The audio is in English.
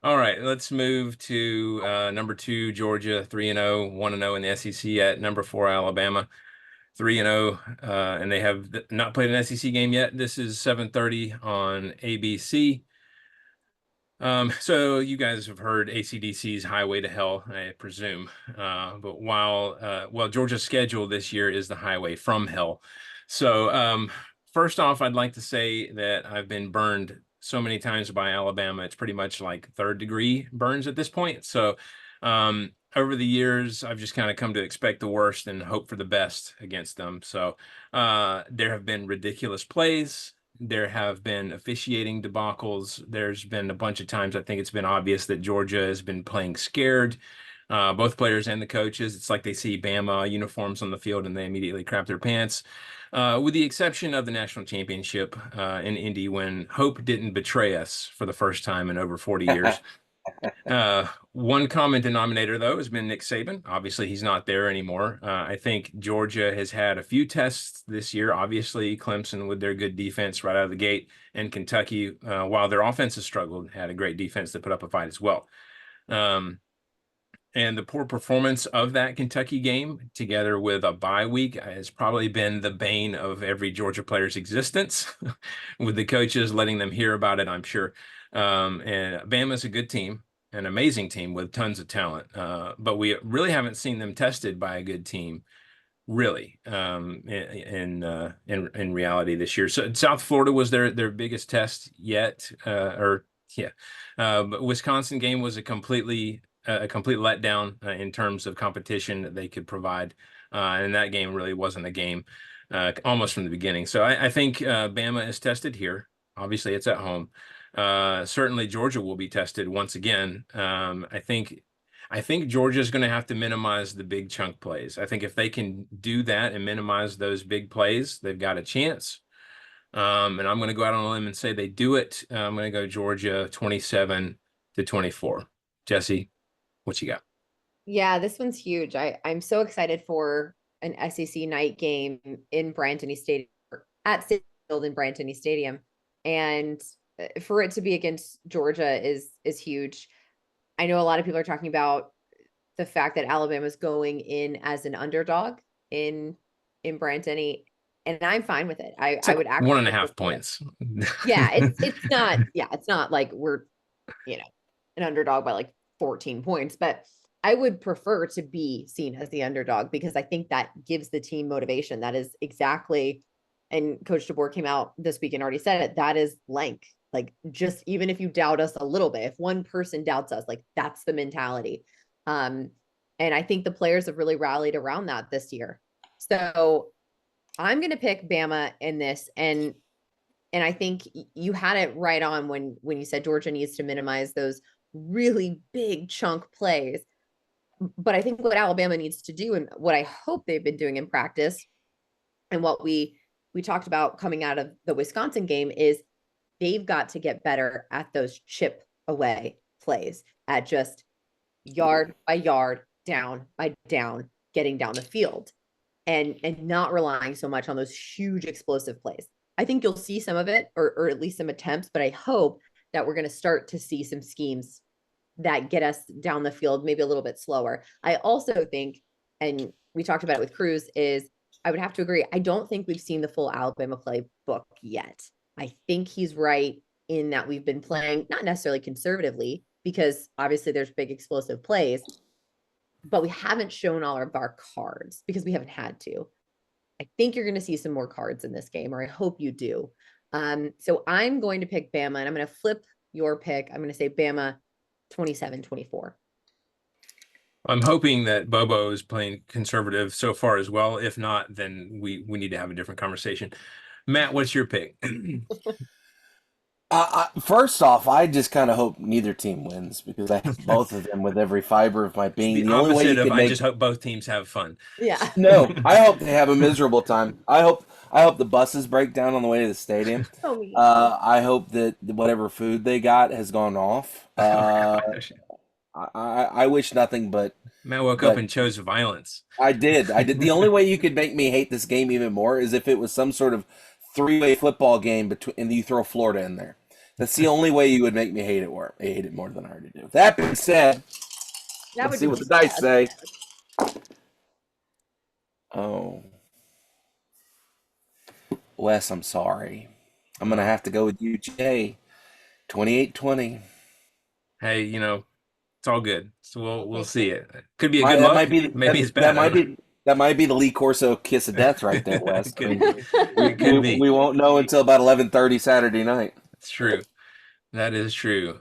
All right, let's move to number two, Georgia, 3-0, 1-0 in the SEC at number four, Alabama, 3-0, and they have not played an SEC game yet. This is 7:30 on ABC. So you guys have heard ACDC's Highway to Hell, I presume. But while Georgia's schedule this year is the Highway from Hell. So first off, I'd like to say that I've been burned so many times by Alabama. It's pretty much like third degree burns at this point. So over the years, I've just kind of come to expect the worst and hope for the best against them. So there have been ridiculous plays. There have been officiating debacles. There's been a bunch of times I think it's been obvious that Georgia has been playing scared, both players and the coaches. It's like they see Bama uniforms on the field and they immediately crap their pants. With the exception of the national championship in Indy, when hope didn't betray us for the first time in over 40 years. One common denominator, though, has been Nick Saban. Obviously, he's not there anymore. I think Georgia has had a few tests this year. Obviously, Clemson with their good defense right out of the gate, and Kentucky, while their offense has struggled, had a great defense to put up a fight as well. And the poor performance of that Kentucky game, together with a bye week, has probably been the bane of every Georgia player's existence, with the coaches letting them hear about it, I'm sure. And Bama's a good team, an amazing team with tons of talent, but we really haven't seen them tested by a good team, really, in reality this year. So South Florida was their biggest test yet, but Wisconsin game was a complete letdown in terms of competition that they could provide. And that game really wasn't a game almost from the beginning. So I think Bama is tested here. Obviously, it's at home. Certainly, Georgia will be tested once again. I think Georgia is going to have to minimize the big chunk plays. I think if they can do that and minimize those big plays, they've got a chance. And I'm going to go out on a limb and say they do it. I'm going to go Georgia 27-24. Jesse, what you got? Yeah, this one's huge. I'm so excited for an SEC night game in Bryant Stadium at Citi Field in Bryant Stadium, and for it to be against Georgia is huge. I know a lot of people are talking about the fact that Alabama's going in as an underdog in Bryant, and I'm fine with it. I It's I like would one actually and a prefer half it. points. Yeah, it's not like we're you know an underdog by like 14 points, but I would prefer to be seen as the underdog because I think that gives the team motivation. That is exactly, and Coach DeBoer came out this week and already said it. That is blank. Like, just even if you doubt us a little bit, if one person doubts us, like that's the mentality. Um, and I think the players have really rallied around that this year. So I'm going to pick Bama in this, and I think you had it right on when you said Georgia needs to minimize those really big chunk plays. But I think what Alabama needs to do, and what I hope they've been doing in practice, and what we talked about coming out of the Wisconsin game, is they've got to get better at those chip away plays, at just yard by yard, down by down, getting down the field, and not relying so much on those huge explosive plays. I think you'll see some of it, or at least some attempts, but I hope that we're going to start to see some schemes that get us down the field maybe a little bit slower. I also think, and we talked about it with Cruz, is I would have to agree. I don't think we've seen the full Alabama playbook yet. I think he's right in that we've been playing not necessarily conservatively, because obviously there's big explosive plays, but we haven't shown all of our cards because we haven't had to. I think you're going to see some more cards in this game, or I hope you do. So I'm going to pick Bama, and I'm going to flip your pick. I'm going to say Bama 27-24. I'm hoping that Bobo is playing conservative so far as well. If not, then we need to have a different conversation. Matt, what's your pick? First off, I just kind of hope neither team wins because I hate both of them with every fiber of my It's being. the The only way opposite you of could I just make hope both teams have fun. Yeah. no, I hope they have a miserable time. I hope the buses break down on the way to the stadium. Oh, me. I hope that whatever food they got has gone off. Oh gosh. I wish nothing Matt woke up but and chose violence. I did. I did. The only way you could make me hate this game even more is if it was some sort of three-way football game between, and you throw Florida in there. That's the only way you would make me hate it more than I already do. That being said, That let's would see be what the too dice say. bad. Oh, Wes, I'm sorry. I'm gonna have to go with UJ. 28-20. Hey, it's all good. So we'll Okay. see it. Could be a good That luck. might be Maybe it's that bad. I might don't be that might be the Lee Corso kiss of death right there, know. Wes. I Could mean, be. It could be. we won't know until about 11:30 Saturday night. It's true. That is true.